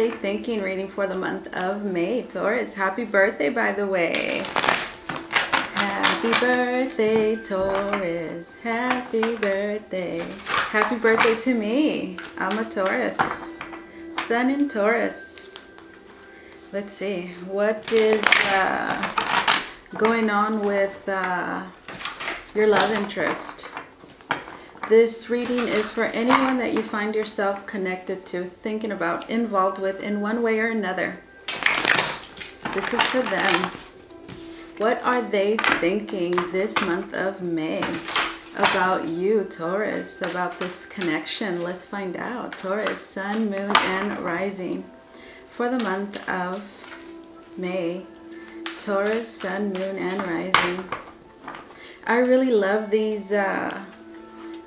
they thinking? Reading for the month of May, Taurus. Happy birthday, by the way. Happy birthday, Taurus. Happy birthday. Happy birthday to me. I'm a Taurus. Sun in Taurus. Let's see. What is going on with your love interest? This reading is for anyone that you find yourself connected to, thinking about, involved with in one way or another. This is for them. What are they thinking this month of May about you, Taurus, about this connection? Let's find out. Taurus, Sun, Moon, and Rising for the month of May. Taurus, Sun, Moon, and Rising. I really love these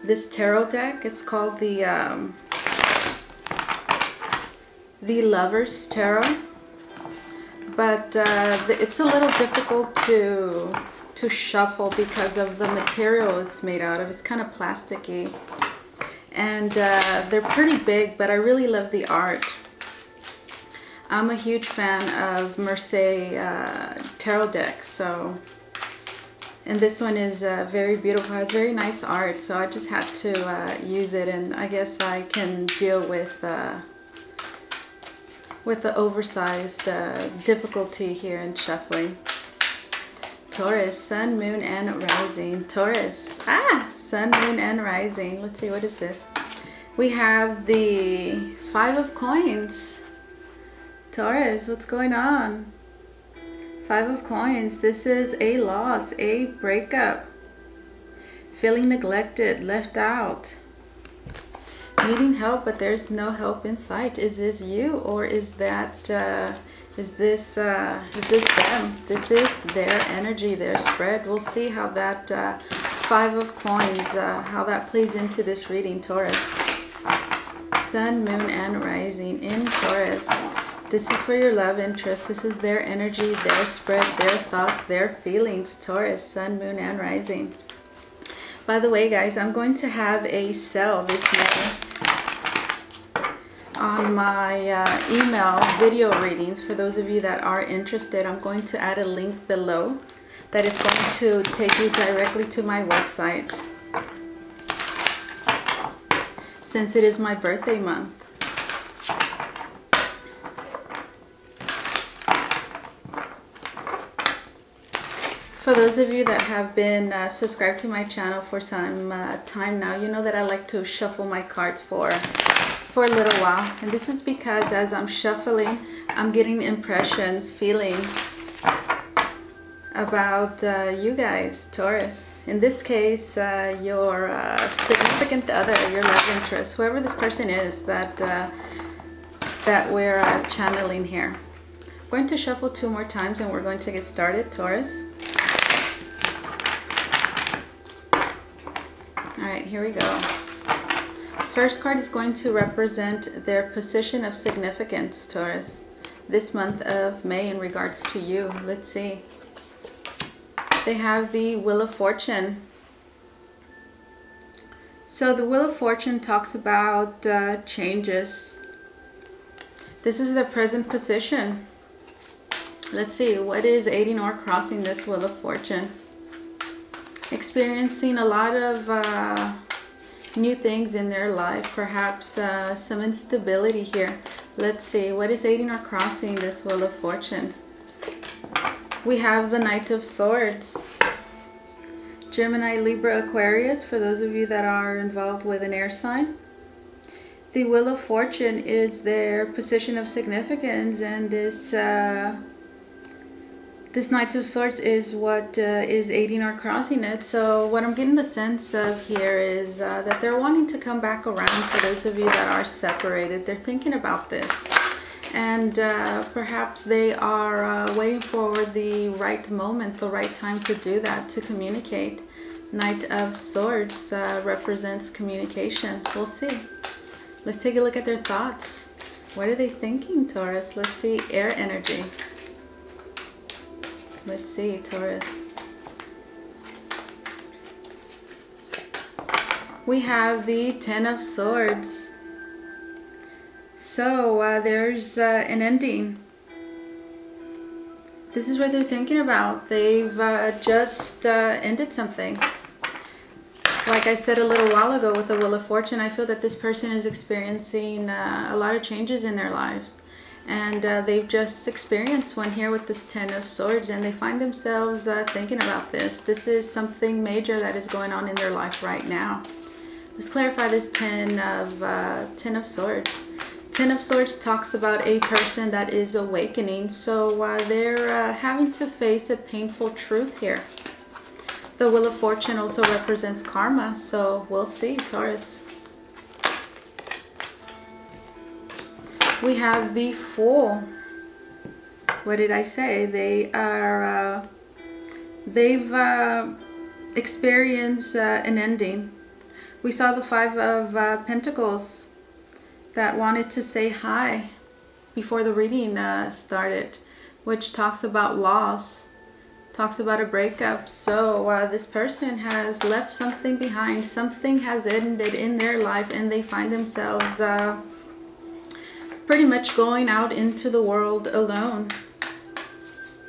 this tarot deck. It's called the Lover's Tarot, but it's a little difficult to shuffle because of the material it's made out of. It's kind of plasticky, and they're pretty big, but I really love the art. I'm a huge fan of Marseille tarot decks, so. And this one is very beautiful, has very nice art, so I just had to use it, and I guess I can deal with the oversized difficulty here in shuffling. Taurus, Sun, Moon, and Rising. Taurus, Sun, Moon, and Rising. Let's see, what is this? We have the 5 of Coins. Taurus, what's going on? 5 of Coins. This is a loss, a breakup, feeling neglected, left out, needing help, but there's no help in sight. Is this you, or is that is this them? This is their energy, their spread. We'll see how that 5 of Coins, how that plays into this reading, Taurus. Sun, Moon, and Rising in Taurus. This is for your love interest. This is their energy, their spread, their thoughts, their feelings. Taurus, Sun, Moon, and Rising. By the way, guys, I'm going to have a sale this May on my email video readings. For those of you that are interested, I'm going to add a link below that is going to take you directly to my website, since it is my birthday month. For those of you that have been subscribed to my channel for some time now, you know that I like to shuffle my cards for a little while. And this is because as I'm shuffling, I'm getting impressions, feelings about you guys, Taurus. In this case, your significant other, your love interest, whoever this person is that we're channeling here. I'm going to shuffle 2 more times and we're going to get started, Taurus. Alright, here we go. First card is going to represent their position of significance, Taurus, this month of May in regards to you. Let's see. They have the Wheel of Fortune. So the Wheel of Fortune talks about changes. This is their present position. Let's see, what is aiding or crossing this Wheel of Fortune? Experiencing a lot of new things in their life, perhaps some instability here. Let's see, what is aiding or crossing this Wheel of Fortune? We have the Knight of Swords. Gemini, Libra, Aquarius, for those of you that are involved with an air sign. The Wheel of Fortune is their position of significance, and this Knight of Swords is what is aiding or crossing it. So what I'm getting the sense of here is that they're wanting to come back around. For those of you that are separated, they're thinking about this. And perhaps they are waiting for the right moment, the right time to do that, to communicate. Knight of Swords represents communication. We'll see. Let's take a look at their thoughts. What are they thinking, Taurus? Let's see. Air energy. Let's see, Taurus. We have the Ten of Swords. So there's an ending. This is what they're thinking about. They've just ended something. Like I said a little while ago with the Wheel of Fortune, I feel that this person is experiencing a lot of changes in their lives. And they've just experienced one here with this Ten of Swords, and they find themselves thinking about this. This is something major that is going on in their life right now. Let's clarify this Ten of Swords. Ten of Swords talks about a person that is awakening. So they're having to face a painful truth here. The Wheel of Fortune also represents karma. So we'll see, Taurus. We have the Fool. What did I say? They've experienced an ending. We saw the Five of Pentacles that wanted to say hi before the reading started, which talks about loss, talks about a breakup. So this person has left something behind. Something has ended in their life, and they find themselves pretty much going out into the world alone,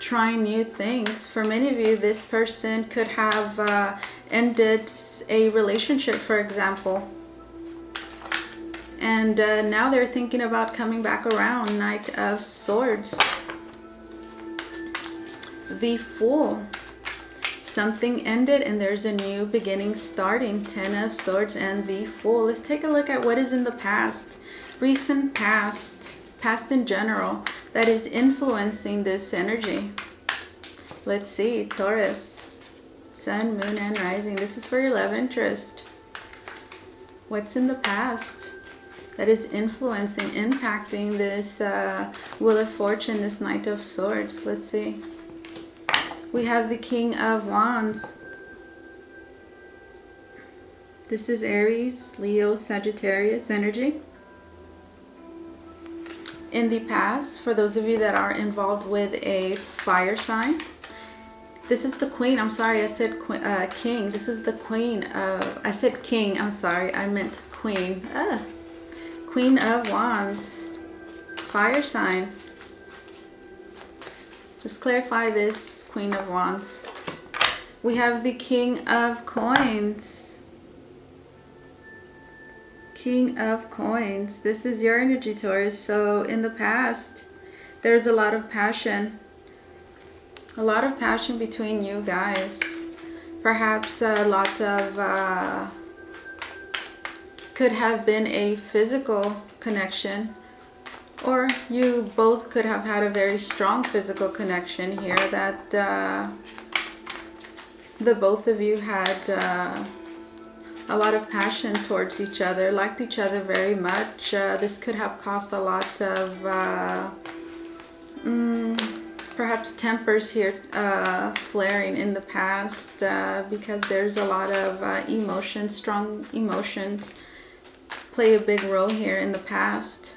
trying new things. For many of you, this person could have ended a relationship, for example. And now they're thinking about coming back around. Knight of Swords. The Fool. Something ended and there's a new beginning starting. Ten of Swords and the Fool. Let's take a look at what is in the past. Recent past. Past in general. That is influencing this energy. Let's see. Taurus. Sun, Moon, and Rising. This is for your love interest. What's in the past that is influencing, impacting this Wheel of Fortune, this Knight of Swords? Let's see. We have the King of Wands. This is Aries, Leo, Sagittarius energy. In the past, for those of you that are involved with a fire sign, this is the Queen. I'm sorry, I said King. This is the Queen of, I said King. I'm sorry, I meant Queen. Queen of Wands, fire sign. Let's clarify this Queen of Wands. We have the King of Coins. King of Coins. This is your energy, Taurus. So in the past, there's a lot of passion. A lot of passion between you guys. Perhaps a lot of could have been a physical connection, or you both could have had a very strong physical connection here, that the both of you had a lot of passion towards each other, liked each other very much. This could have caused a lot of perhaps tempers here flaring in the past, because there's a lot of emotions, strong emotions play a big role here in the past.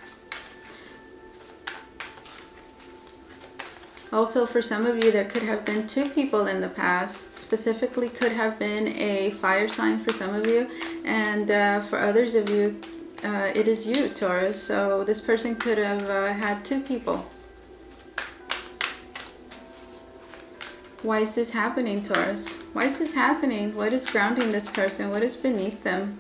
Also, for some of you, there could have been two people in the past. Specifically, could have been a fire sign for some of you, and for others of you, it is you, Taurus. So this person could have had two people. Why is this happening, Taurus? Why is this happening? What is grounding this person? What is beneath them?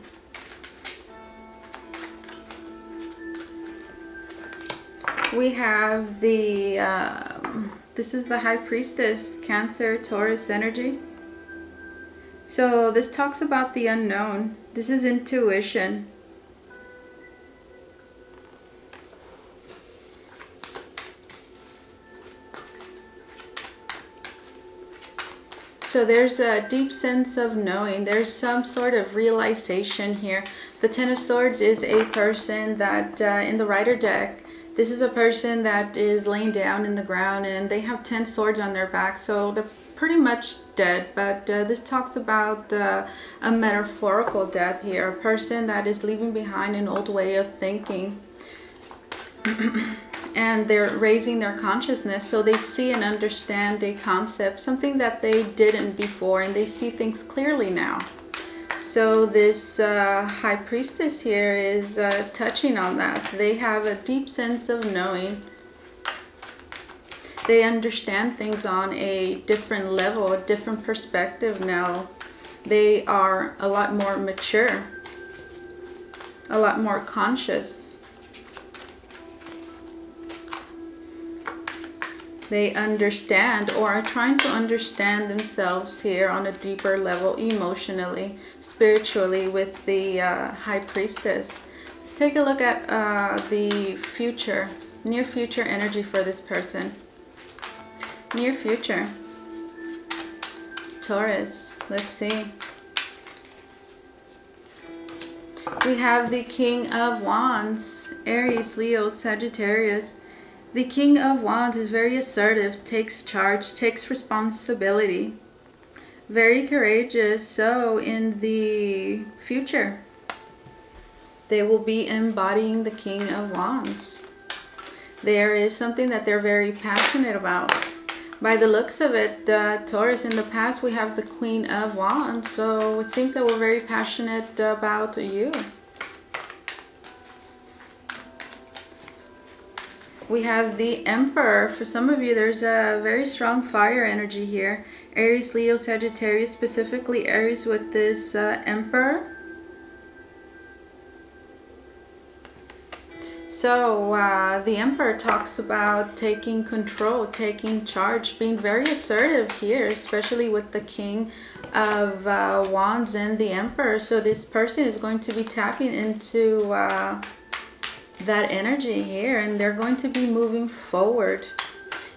We have the, this is the High Priestess, Cancer, Taurus energy. So this talks about the unknown. This is intuition. So there's a deep sense of knowing. There's some sort of realization here. The Ten of Swords is a person that in the Rider deck, this is a person that is laying down in the ground and they have 10 swords on their back. So they're pretty much dead. But this talks about a metaphorical death here. A person that is leaving behind an old way of thinking. And they're raising their consciousness, so they see and understand a concept, something that they didn't before, and they see things clearly now. So this High Priestess here is touching on that. They have a deep sense of knowing. They understand things on a different level, a different perspective now. They are a lot more mature, a lot more conscious. They understand or are trying to understand themselves here on a deeper level, emotionally, spiritually, with the High Priestess. Let's take a look at the future, near future energy for this person. Near future. Taurus. Let's see. We have the King of Wands, Aries, Leo, Sagittarius. The King of Wands is very assertive, takes charge, takes responsibility. Very courageous. So in the future, they will be embodying the King of Wands. There is something that they're very passionate about. By the looks of it, Taurus, in the past we have the Queen of Wands. So it seems that we're very passionate about you. We have the Emperor. For some of you, there's a very strong fire energy here. Aries, Leo, Sagittarius, specifically Aries with this Emperor. So the Emperor talks about taking control, taking charge, being very assertive here, especially with the King of Wands and the Emperor. So this person is going to be tapping into that energy here, and they're going to be moving forward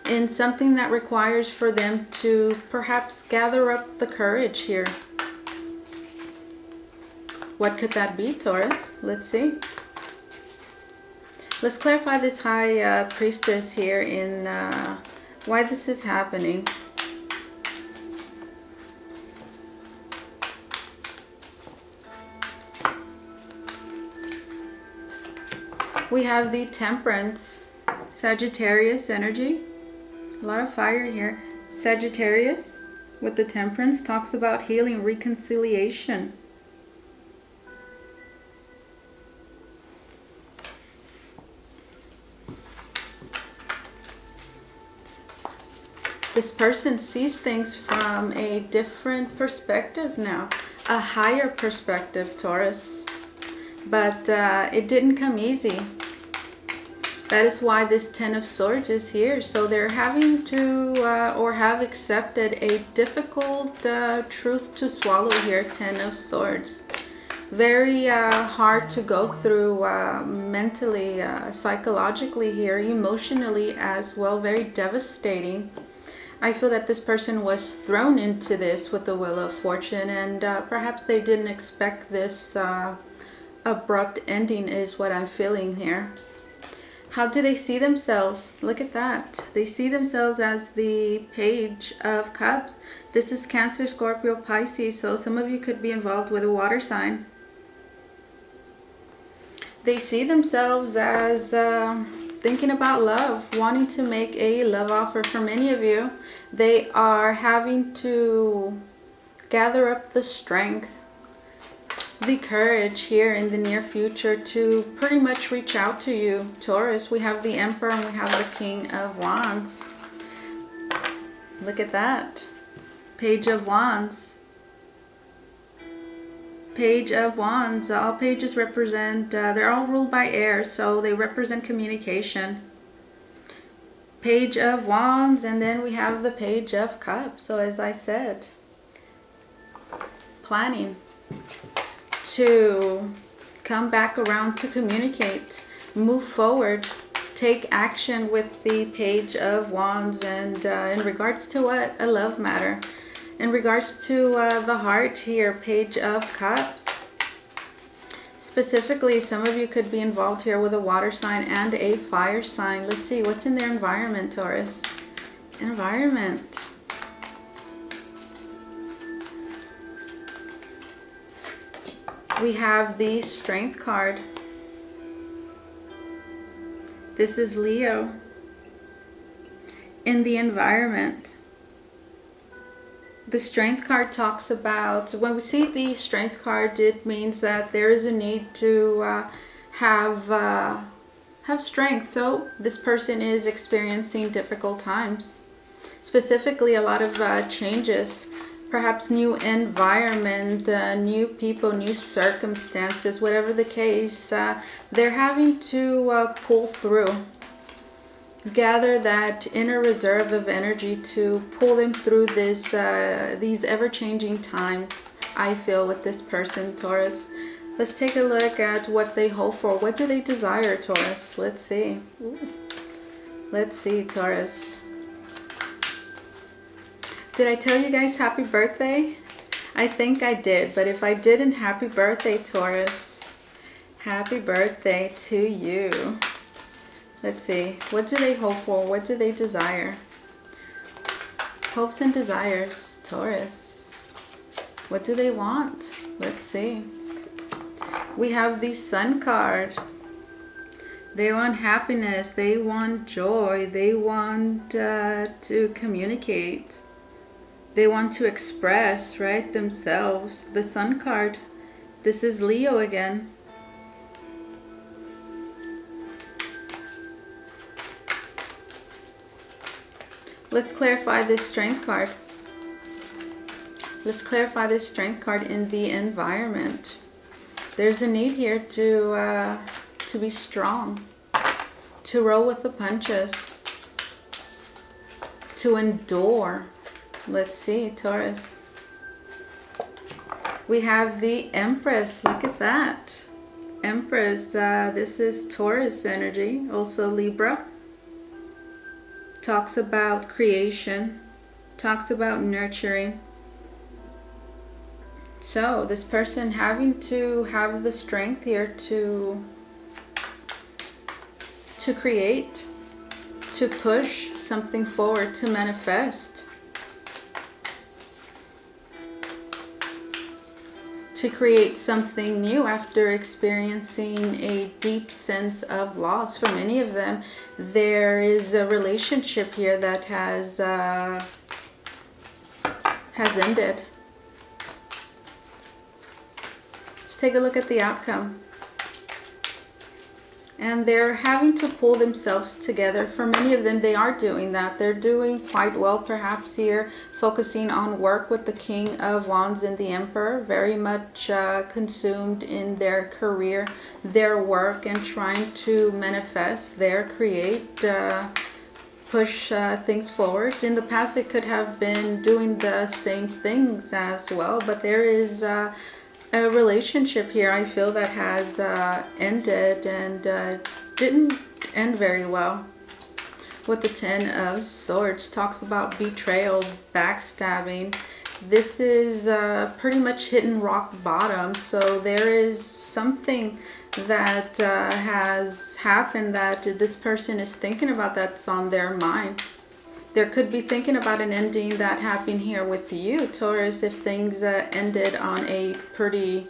in something that requires for them to perhaps gather up the courage here. What could that be, Taurus? Let's see. Let's clarify this High Priestess here in why this is happening. We have the Temperance, Sagittarius energy. A lot of fire here. Sagittarius with the Temperance talks about healing, reconciliation. This person sees things from a different perspective now, a higher perspective, Taurus. But it didn't come easy. That is why this Ten of Swords is here. So they're having to or have accepted a difficult truth to swallow here, Ten of Swords. Very hard to go through mentally, psychologically here, emotionally as well. Very devastating. I feel that this person was thrown into this with the Wheel of Fortune, and perhaps they didn't expect this abrupt ending is what I'm feeling here. How do they see themselves? Look at that. They see themselves as the Page of Cups. This is Cancer, Scorpio, Pisces, so some of you could be involved with a water sign. They see themselves as thinking about love, wanting to make a love offer. For many of you, they are having to gather up the strength, the courage here in the near future to pretty much reach out to you, Taurus. We have the Emperor and we have the King of Wands. Look at that. Page of Wands. Page of Wands. All pages represent, they're all ruled by air, so they represent communication. Page of Wands, and then we have the Page of Cups. So as I said, planning to come back around to communicate, move forward, take action with the Page of Wands, and in regards to what? A love matter. In regards to the heart here, Page of Cups. Specifically, some of you could be involved here with a water sign and a fire sign. Let's see, what's in their environment, Taurus? Environment. We have the Strength card. This is Leo. In the environment. The Strength card talks about, when we see the Strength card, it means that there is a need to have strength. So this person is experiencing difficult times. Specifically, a lot of changes. Perhaps new environment, new people, new circumstances, whatever the case. They're having to pull through. Gather that inner reserve of energy to pull them through this these ever-changing times, I feel, with this person, Taurus. Let's take a look at what they hope for. What do they desire, Taurus? Let's see. Ooh. Let's see, Taurus. Did I tell you guys happy birthday? I think I did, but if I didn't, happy birthday, Taurus. Happy birthday to you. Let's see. What do they hope for? What do they desire? Hopes and desires, Taurus. What do they want? Let's see. We have the Sun card. They want happiness. They want joy. They want to communicate. They want to express, right, themselves. The Sun card. This is Leo again. Let's clarify this Strength card. Let's clarify this Strength card in the environment. There's a need here to be strong, to roll with the punches, to endure. Let's see, Taurus. We have the Empress. Look at that. Empress. This is Taurus energy, also Libra. Talks about creation, talks about nurturing. So this person having to have the strength here to create, to push something forward, to manifest, to create something new after experiencing a deep sense of loss. For many of them, there is a relationship here that has ended. Let's take a look at the outcome. And they're having to pull themselves together. For many of them, they are doing that. They're doing quite well, perhaps here, focusing on work with the King of Wands and the Emperor, very much consumed in their career, their work, and trying to manifest, create, push things forward. In the past, they could have been doing the same things as well, but there is a relationship here, I feel, that has ended and didn't end very well. With the Ten of Swords, talks about betrayal, backstabbing. This is pretty much hitting rock bottom. So there is something that has happened that this person is thinking about, that's on their mind. There could be thinking about an ending that happened here with you, Taurus, if things ended on a pretty,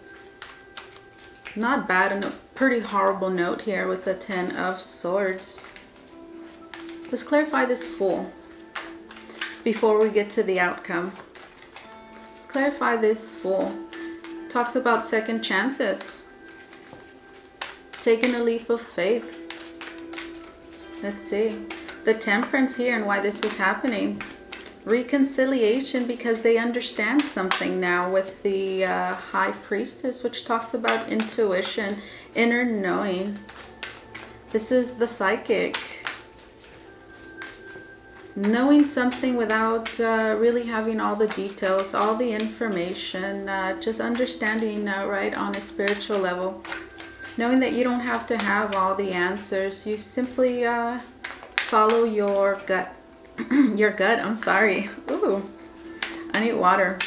not bad, and a pretty horrible note here with the Ten of Swords. Let's clarify this Fool before we get to the outcome. Let's clarify this Fool. Talks about second chances, taking a leap of faith. Let's see. The Temperance here and why this is happening. Reconciliation, because they understand something now, with the High Priestess, which talks about intuition, inner knowing. This is the Psychic. Knowing something without really having all the details, all the information, just understanding right on a spiritual level. Knowing that you don't have to have all the answers. You simply follow your gut. Your gut, I'm sorry. Ooh, I need water.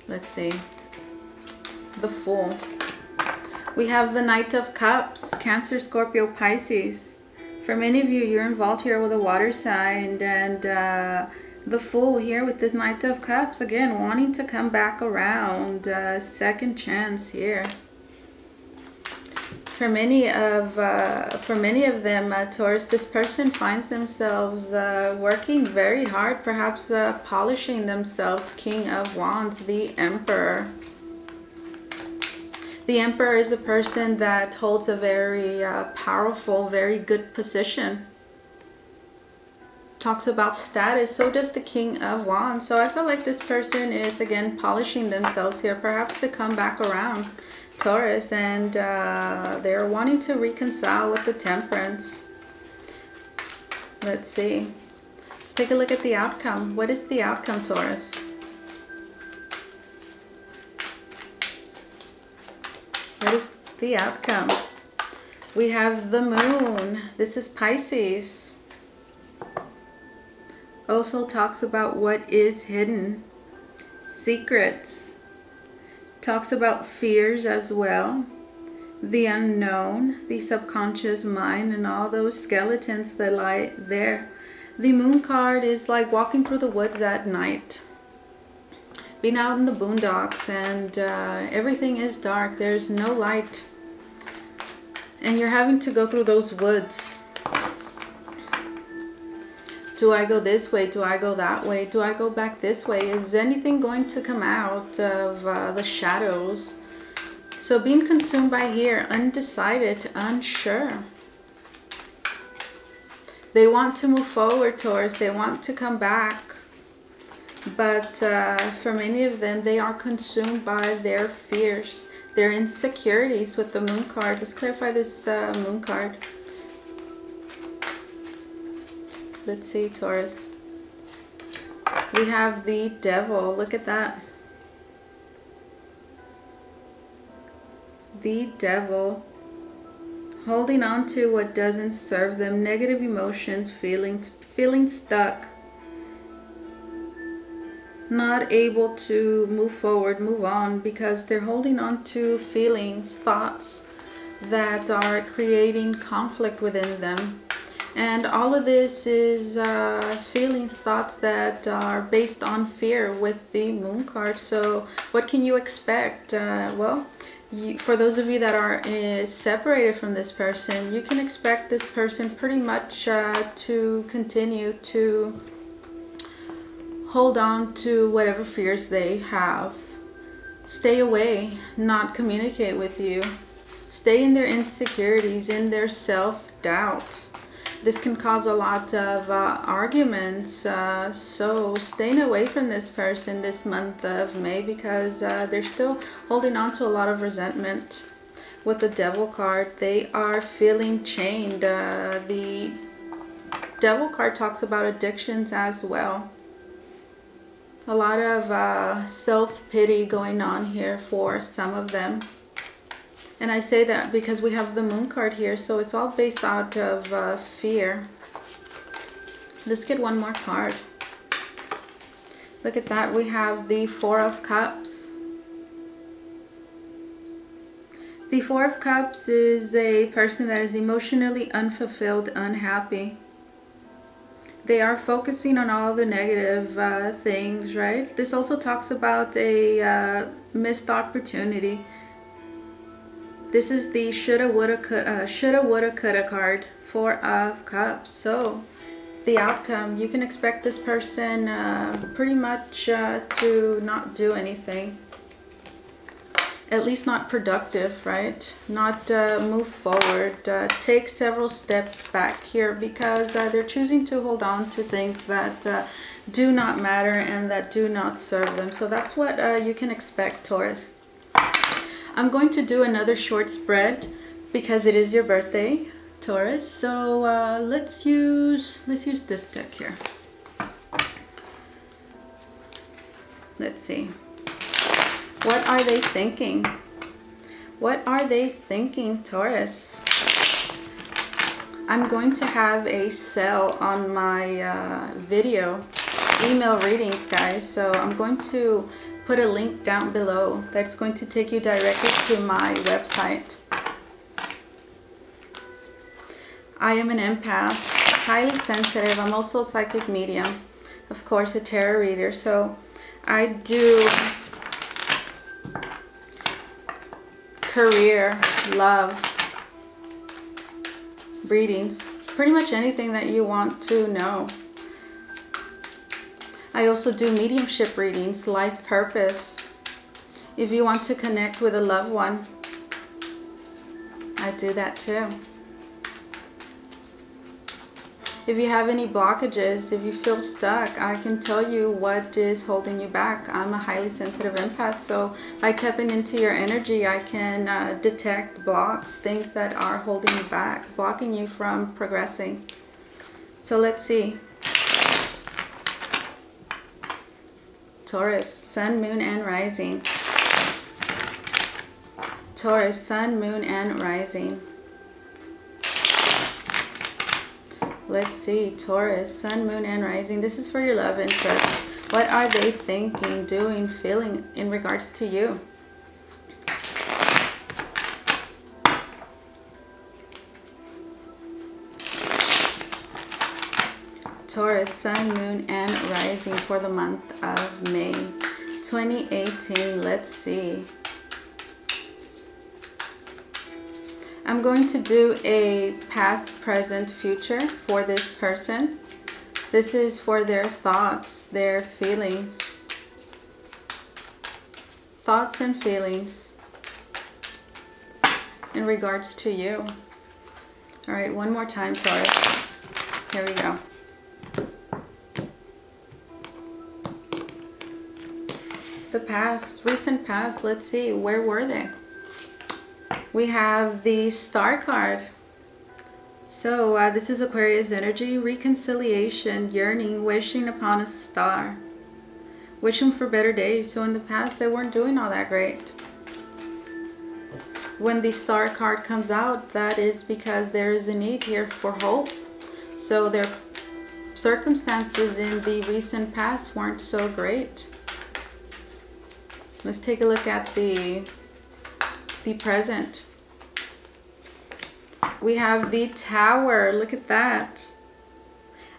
Let's see. The Fool. We have the Knight of Cups, Cancer, Scorpio, Pisces. For many of you, you're involved here with a water sign, and the Fool here with this Knight of Cups, again, wanting to come back around, second chance here. For many of them, Taurus, this person finds themselves working very hard, perhaps polishing themselves. King of Wands, the Emperor. The Emperor is a person that holds a very powerful, very good position. Talks about status. So does the King of Wands. So I feel like this person is, again, polishing themselves here, perhaps to come back around, Taurus, and they're wanting to reconcile with the Temperance. Let's see. Let's take a look at the outcome. What is the outcome, Taurus? What is the outcome? We have the Moon. This is Pisces. Also talks about what is hidden. Secrets. Talks about fears as well. The unknown, the subconscious mind, and all those skeletons that lie there. The Moon card is like walking through the woods at night. Being out in the boondocks, and everything is dark. There's no light. And you're having to go through those woods. Do I go this way? Do I go that way? Do I go back this way? Is anything going to come out of the shadows? So being consumed by here, undecided, unsure. They want to move forward, Taurus. They want to come back. But for many of them, they are consumed by their fears, their insecurities with the Moon card. Let's clarify this Moon card. Let's see, Taurus. We have the Devil. Look at that. The Devil. Holding on to what doesn't serve them. Negative emotions, feelings, feeling stuck. Not able to move forward, move on, because they're holding on to feelings, thoughts that are creating conflict within them. And all of this is feelings, thoughts that are based on fear with the Moon card. So what can you expect? Well, for those of you that are separated from this person, you can expect this person pretty much to continue to hold on to whatever fears they have. Stay away, not communicate with you. Stay in their insecurities, in their self-doubt. This can cause a lot of arguments. So staying away from this person this month of May, because they're still holding on to a lot of resentment. With the Devil card, they are feeling chained. The Devil card talks about addictions as well. A lot of self-pity going on here for some of them. And I say that because we have the Moon card here, so it's all based out of fear. Let's get one more card. Look at that. We have the Four of Cups. The Four of Cups is a person that is emotionally unfulfilled, unhappy. They are focusing on all the negative things, right? This also talks about a missed opportunity. This is the shoulda, woulda, coulda card, Four of Cups. So the outcome, you can expect this person pretty much to not do anything. At least not productive, right? Not move forward. Take several steps back here, because they're choosing to hold on to things that do not matter and that do not serve them. So that's what you can expect, Taurus. I'm going to do another short spread because it is your birthday, Taurus. So let's use this deck here. Let's see. What are they thinking? What are they thinking, Taurus? I'm going to have a sale on my video email readings, guys. So I'm going to put a link down below that's going to take you directly to my website. I am an empath, highly sensitive. I'm also a psychic medium, of course, a tarot reader. So I do career, love, readings. Pretty much anything that you want to know. I also do mediumship readings, life purpose. If you want to connect with a loved one, I do that too. If you have any blockages, if you feel stuck, I can tell you what is holding you back. I'm a highly sensitive empath, so by tapping into your energy, I can detect blocks, things that are holding you back, blocking you from progressing. So let's see. Taurus, Sun, Moon, and Rising. Taurus, Sun, Moon, and Rising. Let's see, Taurus, Sun, Moon, and Rising. This is for your love interest. What are they thinking, doing, feeling in regards to you? Taurus, Sun, Moon, and Rising for the month of May 2018. Let's see. I'm going to do a past, present, future for this person. This is for their thoughts, their feelings. Thoughts and feelings in regards to you. All right, one more time, Taurus. Here we go. The past, recent past, let's see, where were they? We have the Star card. So this is Aquarius energy, reconciliation, yearning, wishing upon a star, wishing for better days. So in the past, they weren't doing all that great. When the Star card comes out, that is because there is a need here for hope. So their circumstances in the recent past weren't so great. Let's take a look at the present. We have the Tower. Look at that.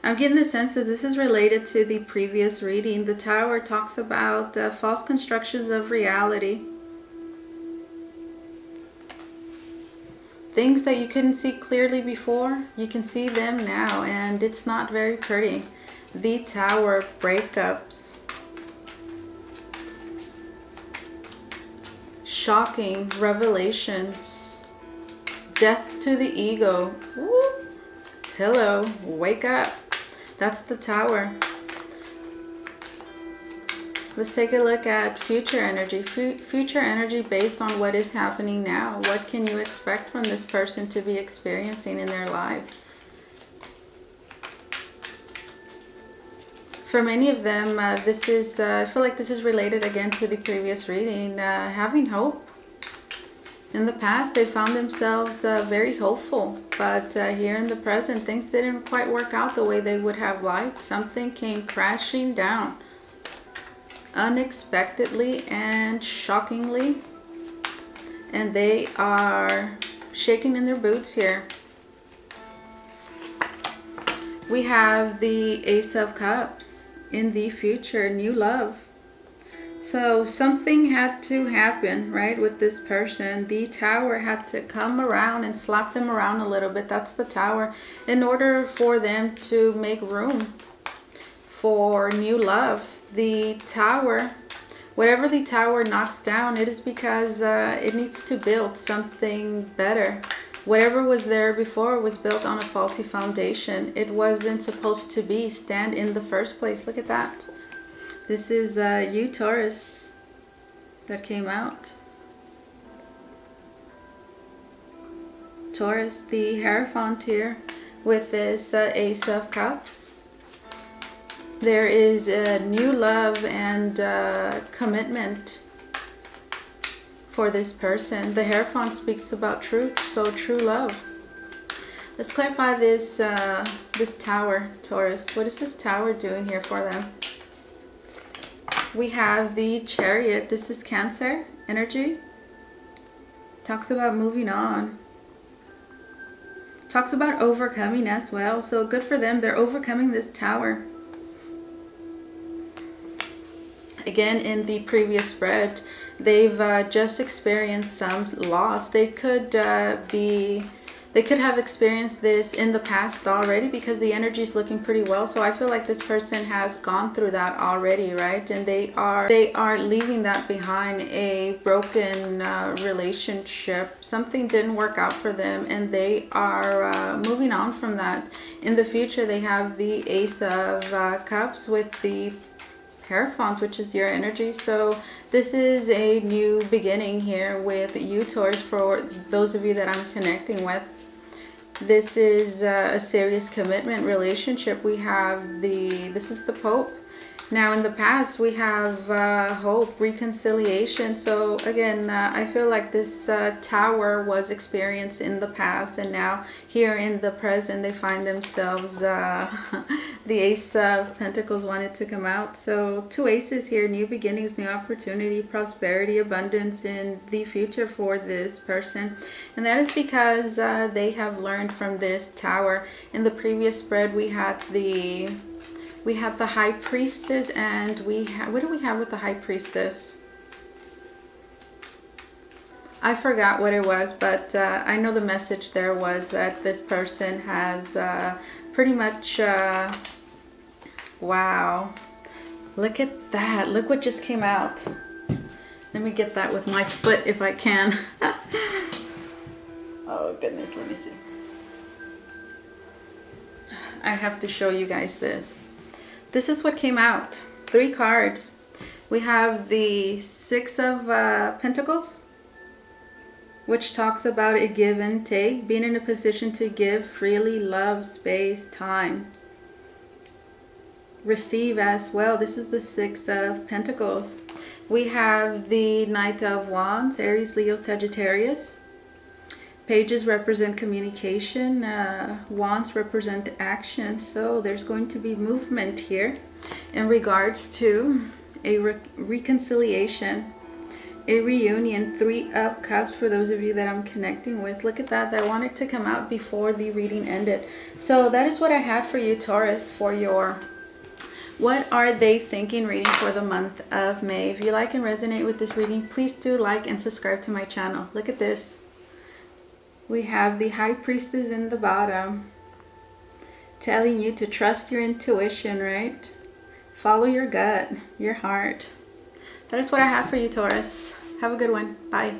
I'm getting the sense that this is related to the previous reading. The Tower talks about false constructions of reality. Things that you couldn't see clearly before, you can see them now, and it's not very pretty. The Tower, breakups. Shocking revelations, death to the ego. Woo. Hello, wake up. That's the Tower. Let's take a look at future energy. Future energy based on what is happening now. What can you expect from this person to be experiencing in their life? For many of them, this is, I feel like this is related again to the previous reading, having hope. In the past, they found themselves very hopeful, but here in the present, things didn't quite work out the way they would have liked. Something came crashing down unexpectedly and shockingly, and they are shaking in their boots here. We have the Ace of Cups. In the future, new love. So something had to happen, right, with this person. The Tower had to come around and slap them around a little bit. That's the Tower. In order for them to make room for new love. The Tower, whatever the Tower knocks down, it is because it needs to build something better. Whatever was there before was built on a faulty foundation. It wasn't supposed to stand in the first place. Look at that. This is you, Taurus, that came out. Taurus, the Hierophant here with this Ace of Cups. There is a new love and commitment for this person. The Hierophant speaks about truth, so true love. Let's clarify this this Tower, Taurus. What is this Tower doing here for them? We have the Chariot. This is Cancer energy. Talks about moving on. Talks about overcoming as well. So good for them. They're overcoming this Tower. Again, in the previous spread, they've just experienced some loss. They could be They could have experienced this in the past already because the energy is looking pretty well. So I feel like this person has gone through that already, right? And they are leaving that behind, a broken relationship. Something didn't work out for them, and they are moving on from that. In the future, they have the Ace of Cups with the Hierophant, which is your energy. So this is a new beginning here with you, Taurus, for those of you that I'm connecting with. This is a serious commitment relationship. We have this is the Pope. Now in the past we have hope, reconciliation. So again, I feel like this Tower was experienced in the past, and now here in the present they find themselves, the Ace of Pentacles wanted to come out. So 2 aces here, new beginnings, new opportunity, prosperity, abundance in the future for this person. And that is because they have learned from this Tower. In the previous spread we had the High Priestess, and what do we have with the High Priestess? I forgot what it was, but I know the message there was that this person has pretty much, wow, look at that. Look what just came out. Let me get that with my foot if I can. Oh goodness, let me see. I have to show you guys this. This is what came out. 3 cards. We have the 6 of Pentacles, which talks about a give and take, being in a position to give freely, love, space, time. Receive as well. This is the 6 of Pentacles. We have the Knight of Wands, Aries, Leo, Sagittarius. Pages represent communication, wands represent action. So there's going to be movement here in regards to a reconciliation, a reunion. 3 of Cups for those of you that I'm connecting with. Look at that. I wanted to come out before the reading ended. So that is what I have for you, Taurus, for your what are they thinking reading for the month of May. If you like and resonate with this reading, please do like and subscribe to my channel. Look at this. We have the High Priestess in the bottom, telling you to trust your intuition, right? Follow your gut, your heart. That is what I have for you, Taurus. Have a good one. Bye.